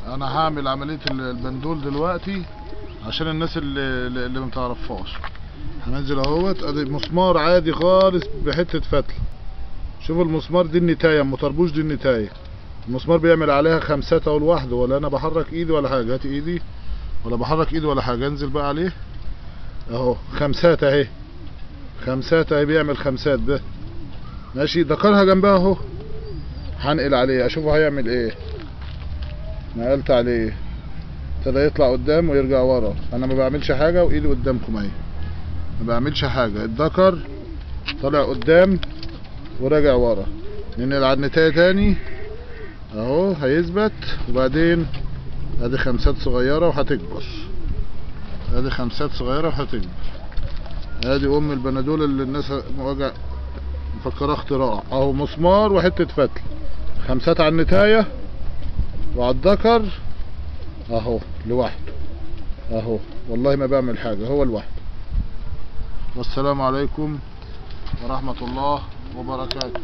انا هعمل عملية البندول دلوقتي عشان الناس اللي ما تعرفهاش. هننزل اهوت، ادي مسمار عادي خالص بحتة فتلة. شوفوا المسمار دي النتاية، ام طربوش دي النتاية. المسمار بيعمل عليها خمسات اهو لوحده، ولا انا بحرك ايدي ولا حاجة. هات ايدي، ولا بحرك ايدي ولا حاجة. انزل بقى عليه اهو، خمسات اهي، خمسات اهي، بيعمل خمسات ده ماشي. دكرها جنبها اهو. هنقل عليه اشوفه هيعمل ايه. نقلت عليه، ابتدى يطلع قدام ويرجع ورا. انا ما بعملش حاجة وايدي قدامكم اهي، ما بعملش حاجة. الدكر طالع قدام وراجع ورا. ننقل على النتاية تاني اهو، هيثبت. وبعدين ادي خمسات صغيرة وهتكبر، ادي خمسات صغيرة وهتكبر. ادي ام البنادول اللي الناس مواجع مفكرة اختراع اهو. مسمار وحتة فتل، خمسات على النتاية وعلى الدكر اهو لوحده اهو. والله ما بعمل حاجة، هو لوحده. والسلام عليكم ورحمة الله وبركاته.